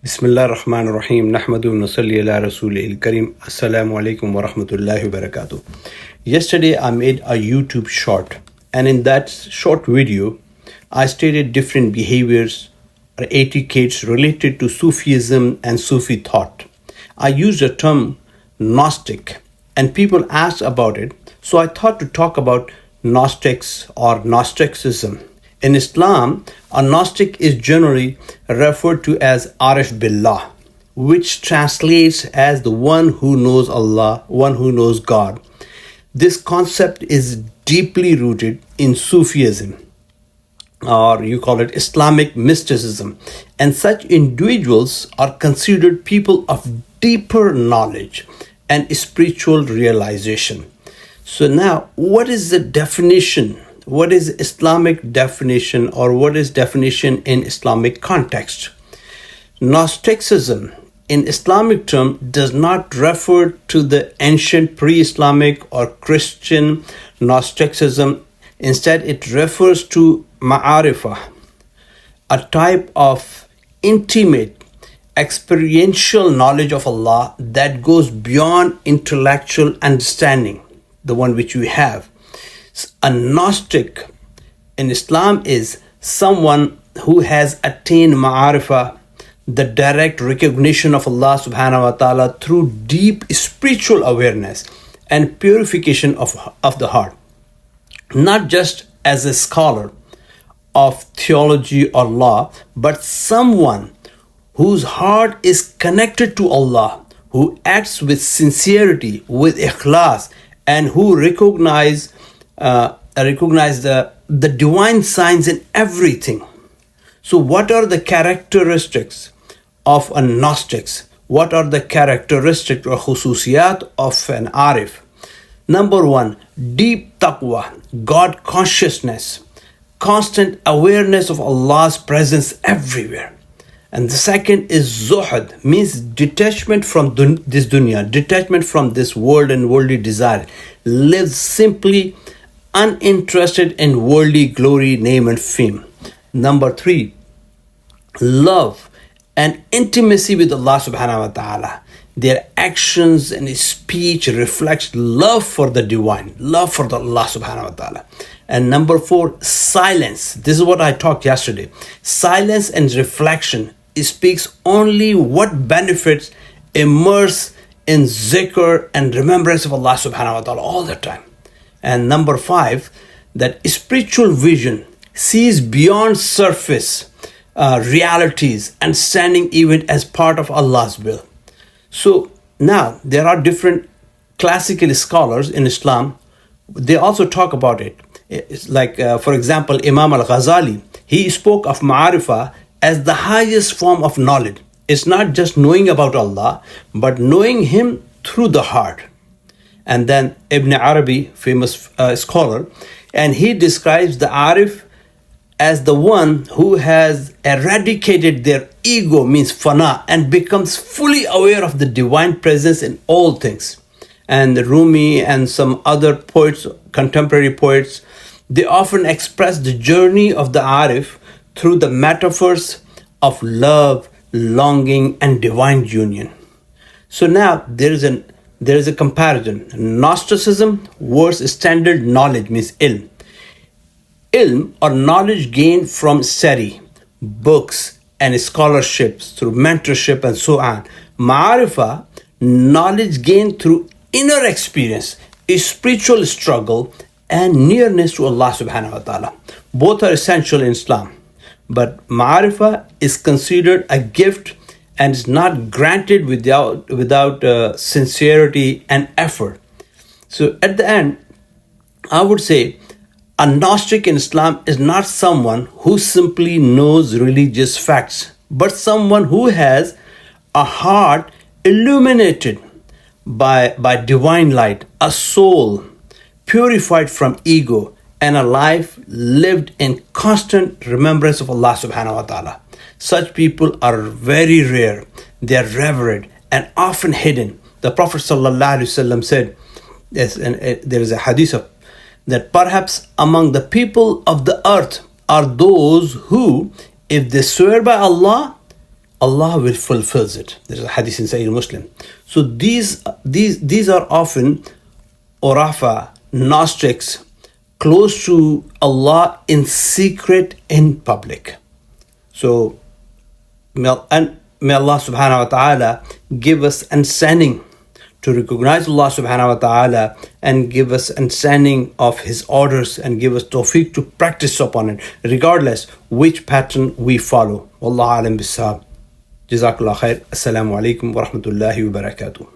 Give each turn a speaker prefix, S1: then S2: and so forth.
S1: Bismillah ar-Rahman ar-Rahim. Nahmadu nusalli ala Rasulil Kareem. Assalamu alaikum wa rahmatullahi wa barakatuh. Yesterday I made a YouTube short, and in that short video I stated different behaviors or etiquettes related to Sufism and Sufi thought. I used the term Gnostic, and people asked about it, so I thought to talk about Gnostics or Gnosticism. In Islam, a Gnostic is generally referred to as Arif Billah, which translates as the one who knows Allah, one who knows God. This concept is deeply rooted in Sufism, or you call it Islamic mysticism, and such individuals are considered people of deeper knowledge and spiritual realization. So now, what is the definition? What is Islamic definition, or what is definition in Islamic context? Gnosticism in Islamic term does not refer to the ancient pre-Islamic or Christian Gnosticism. Instead, it refers to ma'arifah, a type of intimate experiential knowledge of Allah that goes beyond intellectual understanding, the one which we have. A Gnostic in Islam is someone who has attained ma'arifah, the direct recognition of Allah subhanahu wa ta'ala through deep spiritual awareness and purification of the heart. Not just as a scholar of theology or law, but someone whose heart is connected to Allah, who acts with sincerity, with ikhlas, and who recognize the divine signs in everything. So what are the characteristics of a Gnostics? What are the characteristics or khususiyat of an Arif? Number one, deep taqwa, God consciousness, constant awareness of Allah's presence everywhere. And the second is zuhud, means detachment from this dunya, detachment from this world and worldly desire. Live simply, uninterested in worldly glory, name and fame. Number three, love and intimacy with Allah subhanahu wa ta'ala. Their actions and speech reflects love for the divine, love for the Allah subhanahu wa ta'ala. And number four, silence. This is what I talked yesterday. Silence and reflection. It speaks only what benefits, immerse in zikr and remembrance of Allah subhanahu wa ta'ala all the time. And number five, that spiritual vision sees beyond surface realities and standing even as part of Allah's will. So now there are different classical scholars in Islam. They also talk about it. It's like, for example, Imam al-Ghazali, he spoke of ma'arifah as the highest form of knowledge. It's not just knowing about Allah, but knowing Him through the heart. And then Ibn Arabi, famous scholar, and he describes the Arif as the one who has eradicated their ego, means fana, and becomes fully aware of the divine presence in all things. And Rumi and some other poets, contemporary poets, they often express the journey of the Arif through the metaphors of love, longing, and divine union. So now there is a comparison. Gnosticism versus standard knowledge, means ilm. Ilm or knowledge gained from study, books and scholarships, through mentorship and so on. Ma'arifah, knowledge gained through inner experience, a spiritual struggle and nearness to Allah subhanahu wa ta'ala. Both are essential in Islam. But ma'arifah is considered a gift and is not granted without sincerity and effort. So at the end, I would say a Gnostic in Islam is not someone who simply knows religious facts, but someone who has a heart illuminated by divine light, a soul purified from ego, and a life lived in constant remembrance of Allah subhanahu wa ta'ala. Such people are very rare. They are revered and often hidden. The Prophet sallallahu alaihi wasallam said, yes, and there is a hadith of that perhaps among the people of the earth are those who, if they swear by Allah, Allah will fulfill it. There's a hadith in Sahih Muslim. So these are often ʿUrafāʼ, Gnostics, close to Allah in secret, in public. So may Allah subhanahu wa ta'ala give us understanding to recognize Allah subhanahu wa ta'ala, and give us understanding of His orders, and give us tawfiq to practice upon it, regardless which pattern we follow. Wallahu alam bisawab. Jazakallah khair. Assalamu alaikum wa rahmatullahi wa barakatuh.